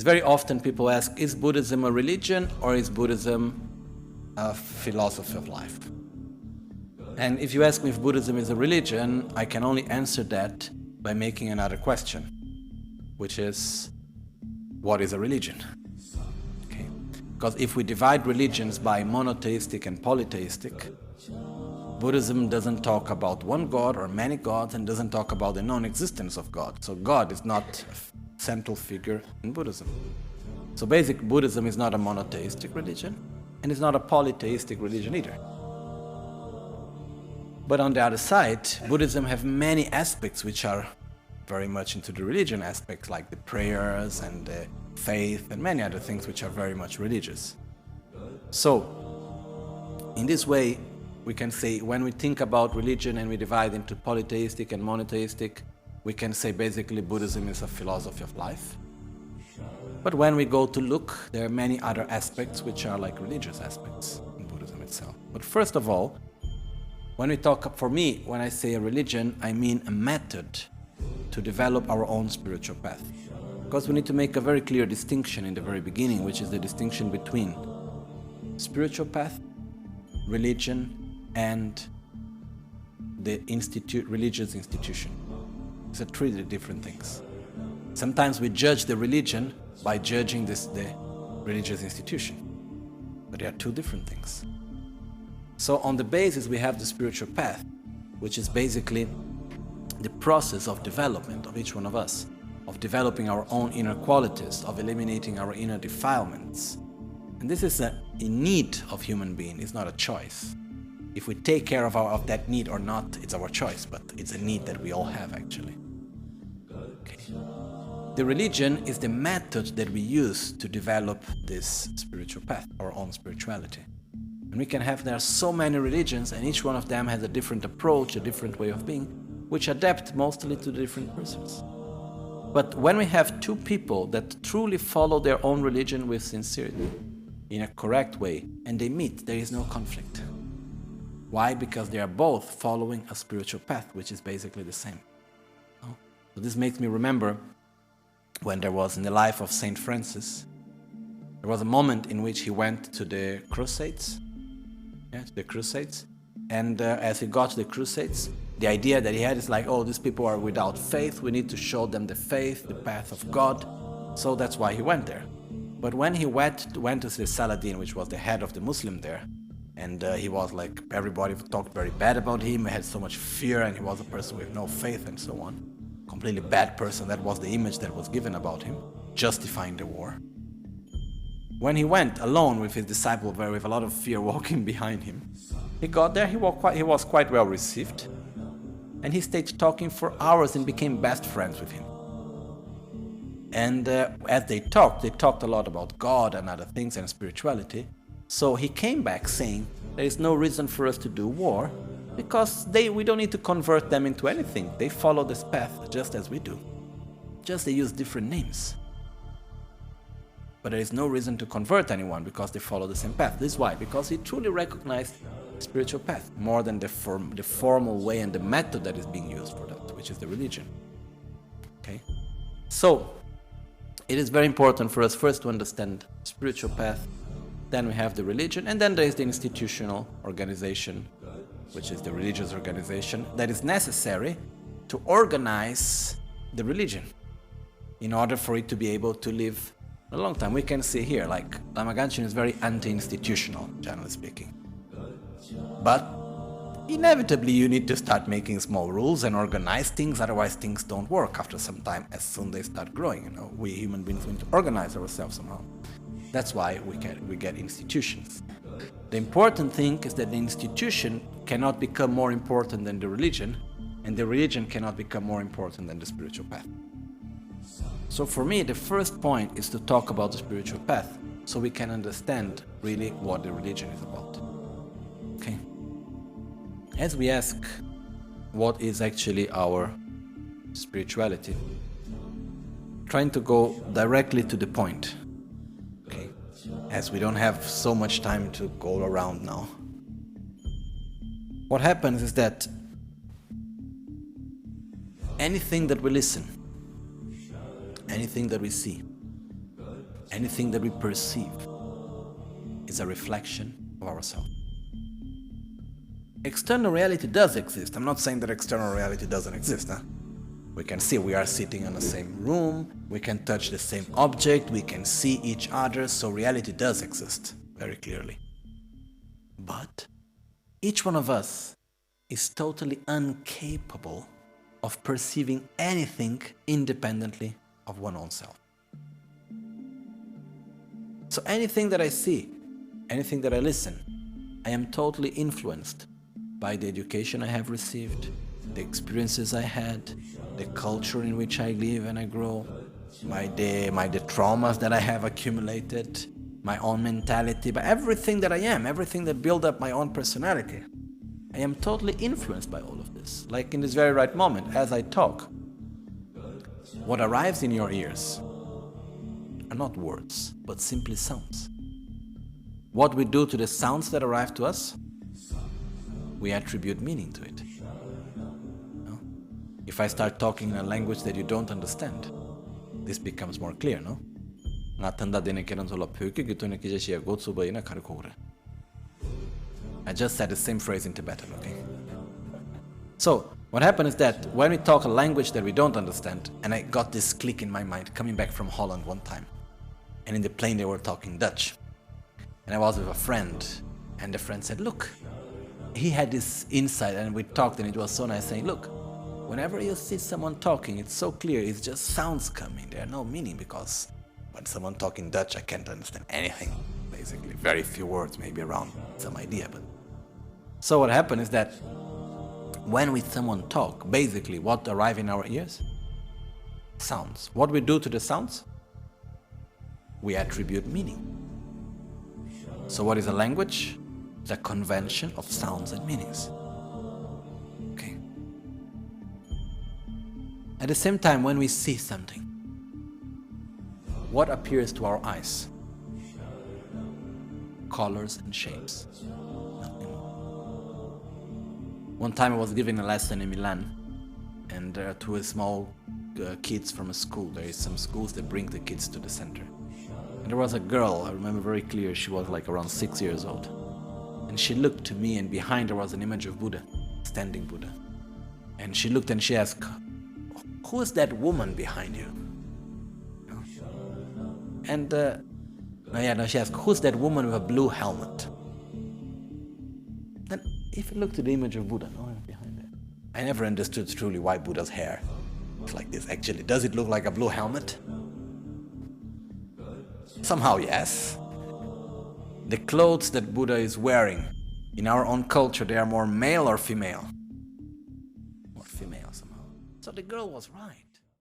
very often people ask, is Buddhism a religion or is Buddhism a philosophy of life? And if you ask me if Buddhism is a religion, I can only answer that by making another question, which is, what is a religion? Okay. Because if we divide religions by monotheistic and polytheistic, Buddhism doesn't talk about one God or many gods and doesn't talk about the non-existence of God. So God is not a central figure in Buddhism. So basic Buddhism is not a monotheistic religion and it's not a polytheistic religion either. But on the other side, Buddhism have many aspects which are very much into the religion aspects, like the prayers and the faith and many other things which are very much religious. So, in this way, we can say when we think about religion and we divide into polytheistic and monotheistic, we can say basically Buddhism is a philosophy of life. But when we go to look, there are many other aspects which are like religious aspects in Buddhism itself. But first of all, when we talk, for me, when I say a religion, I mean a method to develop our own spiritual path. Because we need to make a very clear distinction in the very beginning, which is the distinction between spiritual path, religion, and the religious institution. These are three different things. Sometimes we judge the religion by judging the religious institution, but they are two different things. So on the basis we have the spiritual path, which is basically the process of development of each one of us, of developing our own inner qualities, of eliminating our inner defilements. And this is a need of human being, it's not a choice. If we take care of that need or not, it's our choice, but it's a need that we all have actually. Okay. The religion is the method that we use to develop this spiritual path, our own spirituality. And we can have, there are so many religions and each one of them has a different approach, a different way of being, which adapt mostly to the different persons. But when we have two people that truly follow their own religion with sincerity, in a correct way, and they meet, there is no conflict. Why? Because they are both following a spiritual path, which is basically the same. So this makes me remember when there was in the life of Saint Francis, there was a moment in which he went to the Crusades, and as he got to the Crusades, the idea that he had is like, oh, these people are without faith, we need to show them the faith, the path of God, so that's why he went there. But when he went to see Saladin, which was the head of the Muslim there, and he was like, everybody talked very bad about him, he had so much fear, and he was a person with no faith and so on. Completely bad person, that was the image that was given about him, justifying the war. When he went alone with his disciple, with a lot of fear walking behind him, he got there, he was quite well received, and he stayed talking for hours and became best friends with him. And as they talked a lot about God and other things and spirituality. So he came back saying, there is no reason for us to do war, because we don't need to convert them into anything. They follow this path just as we do. Just they use different names. But there is no reason to convert anyone because they follow the same path. This is why, because he truly recognized the spiritual path more than the formal way and the method that is being used for that, which is the religion. Okay? So, it is very important for us first to understand the spiritual path, then we have the religion, and then there is the institutional organization, which is the religious organization, that is necessary to organize the religion in order for it to be able to live a long time. We can see here, like, Lama Gangchen is very anti-institutional, generally speaking. But inevitably you need to start making small rules and organize things, otherwise things don't work after some time, as soon they start growing. You know, we human beings need to organize ourselves somehow. That's why we get institutions. The important thing is that the institution cannot become more important than the religion, and the religion cannot become more important than the spiritual path. So for me, the first point is to talk about the spiritual path, so we can understand really what the religion is about. Okay. As we ask, what is actually our spirituality? Trying to go directly to the point. Okay. As we don't have so much time to go around now. What happens is that anything that we listen, anything that we see, anything that we perceive is a reflection of ourselves. External reality does exist. I'm not saying that external reality doesn't exist. Huh? We can see we are sitting in the same room, we can touch the same object, we can see each other, so reality does exist very clearly. But each one of us is totally incapable of perceiving anything independently of one's own self. So anything that I see, anything that I listen, I am totally influenced by the education I have received, the experiences I had, the culture in which I live and I grow, the traumas that I have accumulated, my own mentality, but everything that I am, everything that built up my own personality. I am totally influenced by all of this. Like in this very right moment, as I talk, what arrives in your ears are not words, but simply sounds. What we do to the sounds that arrive to us, we attribute meaning to it. No? If I start talking in a language that you don't understand, this becomes more clear, no? I just said the same phrase in Tibetan, okay? So, what happened is that when we talk a language that we don't understand, and I got this click in my mind coming back from Holland one time, and in the plane they were talking Dutch. And I was with a friend, and the friend said, look, he had this insight, and we talked, and it was so nice, saying, look, whenever you see someone talking, it's so clear, it's just sounds coming, there are no meaning, because when someone talking Dutch, I can't understand anything, basically. Very few words, maybe around some idea, but... So what happened is that when we someone talk, basically what arrive in our ears? Sounds. What we do to the sounds? We attribute meaning. So what is a language? It's a convention of sounds and meanings. Okay. At the same time, when we see something, what appears to our eyes? Colors and shapes. Nothing more. One time I was giving a lesson in Milan, and to a small kids from a school. There is some schools that bring the kids to the center. And there was a girl, I remember very clear, she was like around 6 years old. And she looked to me, and behind her was an image of Buddha, standing Buddha. And she looked and she asked, who is that woman behind you? And she asked, who's that woman with a blue helmet? And if you look to the image of Buddha, behind it, I never understood truly why Buddha's hair is like this. Actually, does it look like a blue helmet? Somehow, yes. The clothes that Buddha is wearing, in our own culture, they are more male or female? More female somehow. So the girl was right.